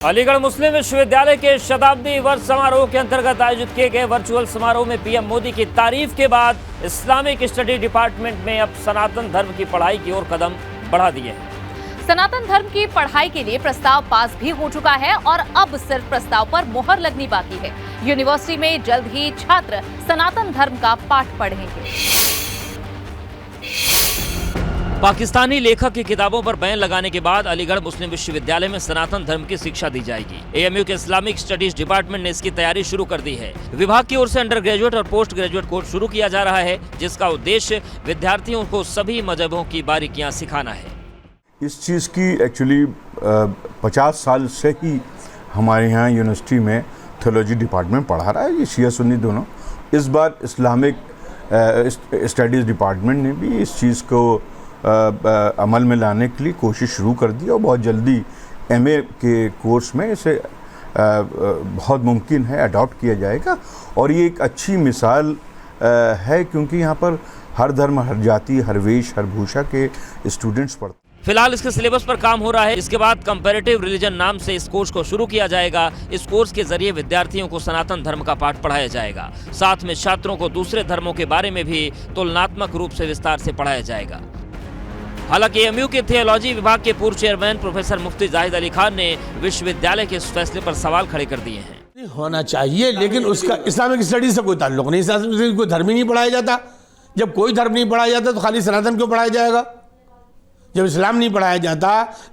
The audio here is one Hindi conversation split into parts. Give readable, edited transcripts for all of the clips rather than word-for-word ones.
अलीगढ़ मुस्लिम विश्वविद्यालय के शताब्दी वर्ष समारोह के अंतर्गत आयोजित किए गए वर्चुअल समारोह में पीएम मोदी की तारीफ के बाद इस्लामिक स्टडी डिपार्टमेंट में अब सनातन धर्म की पढ़ाई की ओर कदम बढ़ा दिए हैं। सनातन धर्म की पढ़ाई के लिए प्रस्ताव पास भी हो चुका है और अब सिर्फ प्रस्ताव पर मुहर लगनी बाकी है। यूनिवर्सिटी में जल्द ही छात्र सनातन धर्म का पाठ पढ़ेंगे। पाकिस्तानी लेखक की किताबों पर बैन लगाने के बाद अलीगढ़ मुस्लिम विश्वविद्यालय में सनातन धर्म की शिक्षा दी जाएगी। एएमयू के इस्लामिक स्टडीज डिपार्टमेंट ने इसकी तैयारी शुरू कर दी है। विभाग की ओर से अंडर ग्रेजुएट और पोस्ट ग्रेजुएट कोर्स शुरू किया जा रहा है, जिसका उद्देश्य विद्यार्थियों को सभी मजहबों की बारीकियां सिखाना है। इस चीज़ की एक्चुअली 50 साल से ही हमारे यहाँ यूनिवर्सिटी में थियोलॉजी डिपार्टमेंट पढ़ा रहा है, ये शिया सुन्नी दोनों। इस बार इस्लामिक स्टडीज़ डिपार्टमेंट ने भी इस चीज़ को अमल में लाने के लिए कोशिश शुरू कर दी और बहुत जल्दी एमए के कोर्स में इसे बहुत मुमकिन है अडॉप्ट किया जाएगा। और ये एक अच्छी मिसाल है, क्योंकि यहाँ पर हर धर्म, हर जाति, हर वेश, हर भूषा के स्टूडेंट्स पढ़ते हैं। फिलहाल इसके सिलेबस पर काम हो रहा है। इसके बाद कंपैरेटिव रिलीजन नाम से इस कोर्स को शुरू किया जाएगा। इस कोर्स के जरिए विद्यार्थियों को सनातन धर्म का पाठ पढ़ाया जाएगा। साथ में छात्रों को दूसरे धर्मों के बारे में भी तुलनात्मक रूप से विस्तार से पढ़ाया जाएगा। हालांकि एएमयू के थियोलॉजी विभाग के पूर्व चेयरमैन प्रोफेसर मुफ्ती जाहिद अली खान ने विश्वविद्यालय के इस फैसले पर सवाल खड़े कर दिए हैं। होना चाहिए, लेकिन उसका इस्लामिक स्टडीज से कोई ताल्लुक नहीं। इस्लामिक कोई धर्म ही नहीं पढ़ाया जाता। जब कोई धर्म नहीं पढ़ाया जाता तो खाली सनातन क्यों पढ़ाया जाएगा? जब इस्लाम नहीं पढ़ाया जाता,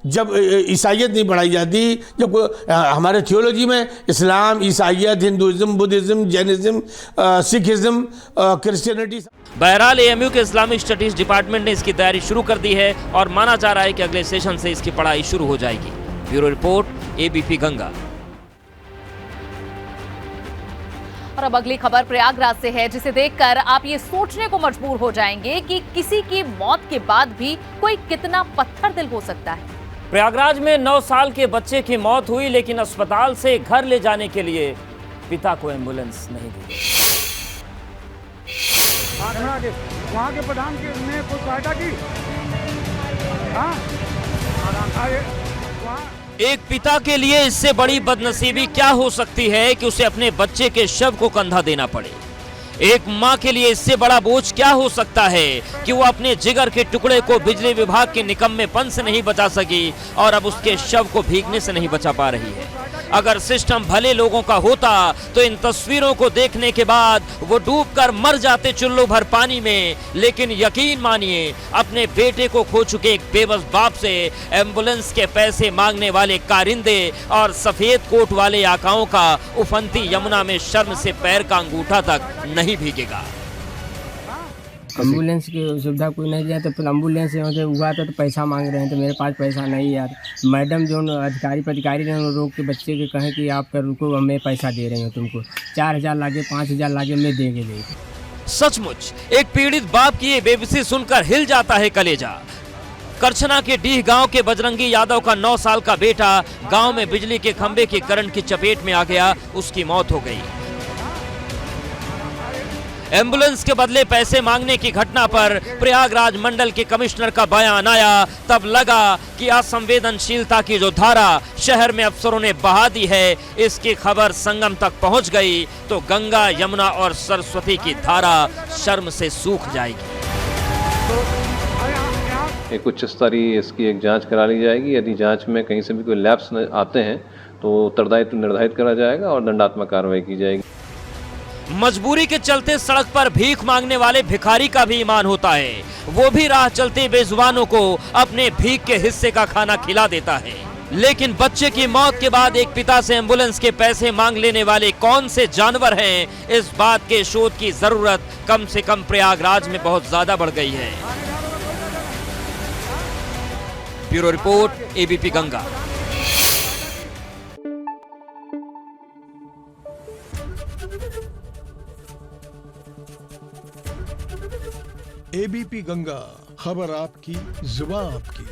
जब ईसाइयत नहीं पढ़ाई जाती, जब हमारे थियोलॉजी में इस्लाम, ईसाइयत, Hinduism, Buddhism, Jainism, Sikhism, Christianity. बहरहाल एएमयू के इस्लामिक स्टडीज डिपार्टमेंट ने इसकी तैयारी शुरू कर दी है और माना जा रहा है कि अगले सेशन से इसकी पढ़ाई शुरू हो जाएगी। Bureau report, ABP Ganga. और अब अगली खबर प्रयागराज से है, जिसे देखकर आप ये सोचने को मजबूर हो जाएंगे कि किसी की मौत के बाद भी कोई कितना पत्थर दिल हो सकता है। प्रयागराज में 9 साल के बच्चे की मौत हुई, लेकिन अस्पताल से घर ले जाने के लिए पिता को एम्बुलेंस नहीं दी। वहाँ के प्रधान ने कोई सहायता की? एक पिता के लिए इससे बड़ी बदनसीबी क्या हो सकती है कि उसे अपने बच्चे के शव को कंधा देना पड़े। एक माँ के लिए इससे बड़ा बोझ क्या हो सकता है कि वो अपने जिगर के टुकड़े को बिजली विभाग के निकम्मेपन से नहीं बचा सकी और अब उसके शव को भीगने से नहीं बचा पा रही है। अगर सिस्टम भले लोगों का होता तो इन तस्वीरों को देखने के बाद वो डूबकर मर जाते चुल्लू भर पानी में। लेकिन यकीन मानिए, अपने बेटे को खो चुके एक बेबस बाप से एम्बुलेंस के पैसे मांगने वाले कारिंदे और सफेद कोट वाले आकाओं का उफनती यमुना में शर्म से पैर का अंगूठा तक नहीं भीगेगा। एम्बुलेंस की सुविधा कोई नहीं दिया, तो फिर एम्बुलेंस से हुआ तो पैसा मांग रहे हैं, तो मेरे पास पैसा नहीं यार। मैडम जो अधिकारी ने रोक के बच्चे के कहे कि आप कर रुको, मैं पैसा दे रही हूँ तुमको, 4000 लागे, 5000 लागे, मैं देंगे। सचमुच एक पीड़ित बाप की ये बेबसी सुनकर हिल जाता है कलेजा। करछना के डीह गांव के बजरंगी यादव का 9 साल का बेटा गांव में बिजली के खंभे की करंट की चपेट में आ गया, उसकी मौत हो गई। एम्बुलेंस के बदले पैसे मांगने की घटना पर प्रयागराज मंडल के कमिश्नर का बयान आया, तब लगा कि असंवेदनशीलता की जो धारा शहर में अफसरों ने बहा दी है, इसकी खबर संगम तक पहुंच गई तो गंगा, यमुना और सरस्वती की धारा शर्म से सूख जाएगी। एक उच्च स्तरीय इसकी एक जांच करा ली जाएगी। यदि जांच में कहीं से भी कोई लैप्स आते हैं तो उत्तरदायित्व निर्धारित करा जाएगा और दंडात्मक कार्रवाई की जाएगी। मजबूरी के चलते सड़क पर भीख मांगने वाले भिखारी का भी ईमान होता है। वो भी राह चलते बेजुबानों को अपने भीख के हिस्से का खाना खिला देता है। लेकिन बच्चे की मौत के बाद एक पिता से एम्बुलेंस के पैसे मांग लेने वाले कौन से जानवर हैं, इस बात के शोध की जरूरत कम से कम प्रयागराज में बहुत ज्यादा बढ़ गई है। Bureau report, ABP Ganga. ABP Ganga, खबर आपकी, जुबान आपकी।